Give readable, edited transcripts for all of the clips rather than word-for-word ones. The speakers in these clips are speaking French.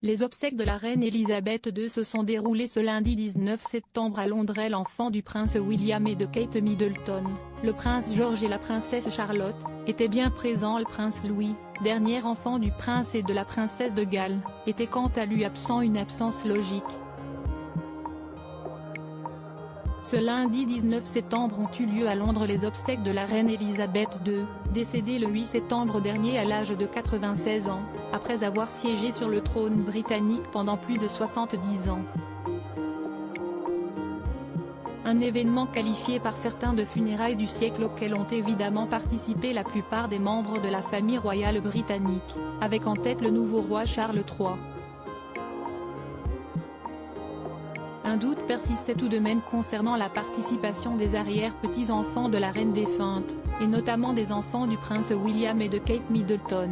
Les obsèques de la reine Elisabeth II se sont déroulées ce lundi 19 septembre à Londres. L'enfant du prince William et de Kate Middleton, le prince George et la princesse Charlotte, était bien présent. Le prince Louis, dernier enfant du prince et de la princesse de Galles, était quant à lui absent, une absence logique. Ce lundi 19 septembre ont eu lieu à Londres les obsèques de la reine Elisabeth II, décédée le 8 septembre dernier à l'âge de 96 ans, après avoir siégé sur le trône britannique pendant plus de 70 ans. Un événement qualifié par certains de funérailles du siècle auquel ont évidemment participé la plupart des membres de la famille royale britannique, avec en tête le nouveau roi Charles III. Un doute persistait tout de même concernant la participation des arrière-petits-enfants de la reine défunte, et notamment des enfants du prince William et de Kate Middleton.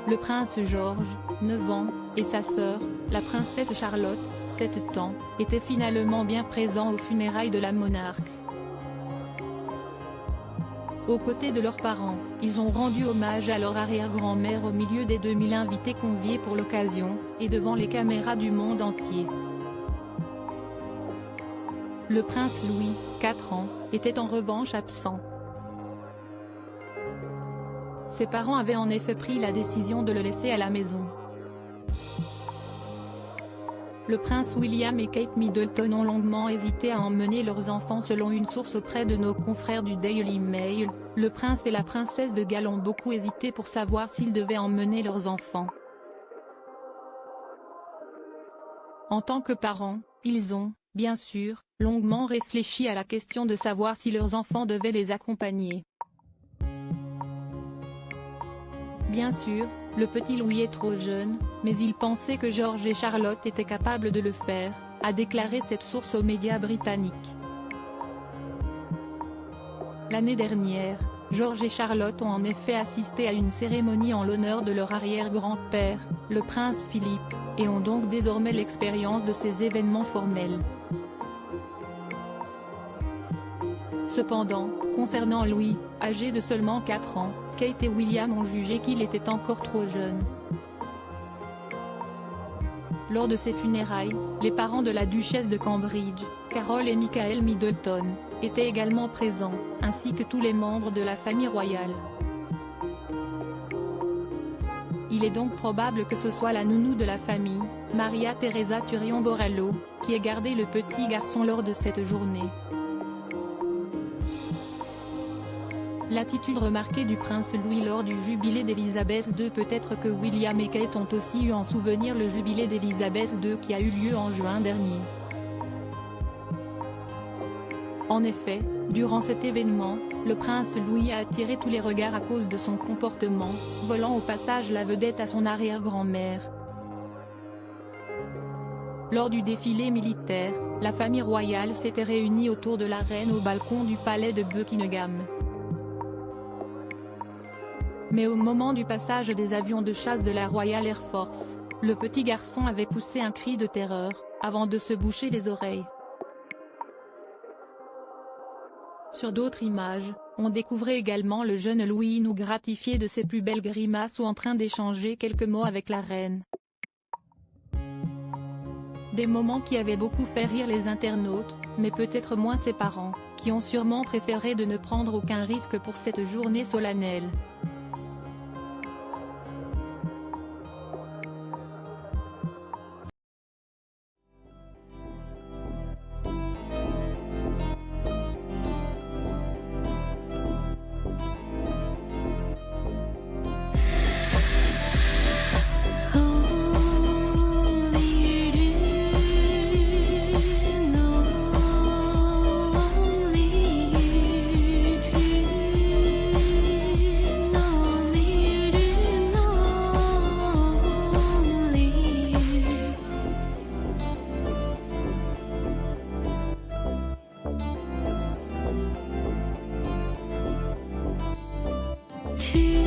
Le prince George, 9 ans, et sa sœur, la princesse Charlotte, 7 ans, étaient finalement bien présents aux funérailles de la monarque. Aux côtés de leurs parents, ils ont rendu hommage à leur arrière-grand-mère au milieu des 2000 invités conviés pour l'occasion, et devant les caméras du monde entier. Le prince Louis, 4 ans, était en revanche absent. Ses parents avaient en effet pris la décision de le laisser à la maison. Le prince William et Kate Middleton ont longuement hésité à emmener leurs enfants selon une source auprès de nos confrères du Daily Mail. Le prince et la princesse de Galles ont beaucoup hésité pour savoir s'ils devaient emmener leurs enfants. En tant que parents, ils ont, bien sûr, longuement réfléchi à la question de savoir si leurs enfants devaient les accompagner. Bien sûr, le petit Louis est trop jeune, mais il pensait que George et Charlotte étaient capables de le faire, a déclaré cette source aux médias britanniques. L'année dernière, George et Charlotte ont en effet assisté à une cérémonie en l'honneur de leur arrière-grand-père, le prince Philippe, et ont donc désormais l'expérience de ces événements formels. Cependant, concernant Louis, âgé de seulement 4 ans, Kate et William ont jugé qu'il était encore trop jeune. Lors de ces funérailles, les parents de la duchesse de Cambridge, Carol et Michael Middleton, étaient également présents, ainsi que tous les membres de la famille royale. Il est donc probable que ce soit la nounou de la famille, Maria Teresa Turion Borello, qui ait gardé le petit garçon lors de cette journée. L'attitude remarquée du prince Louis lors du jubilé d'Élisabeth II. Peut-être que William et Kate ont aussi eu en souvenir le jubilé d'Élisabeth II qui a eu lieu en juin dernier. En effet, durant cet événement, le prince Louis a attiré tous les regards à cause de son comportement, volant au passage la vedette à son arrière-grand-mère. Lors du défilé militaire, la famille royale s'était réunie autour de la reine au balcon du palais de Buckingham. Mais au moment du passage des avions de chasse de la Royal Air Force, le petit garçon avait poussé un cri de terreur, avant de se boucher les oreilles. Sur d'autres images, on découvrait également le jeune Louis nous gratifier de ses plus belles grimaces ou en train d'échanger quelques mots avec la reine. Des moments qui avaient beaucoup fait rire les internautes, mais peut-être moins ses parents, qui ont sûrement préféré de ne prendre aucun risque pour cette journée solennelle. To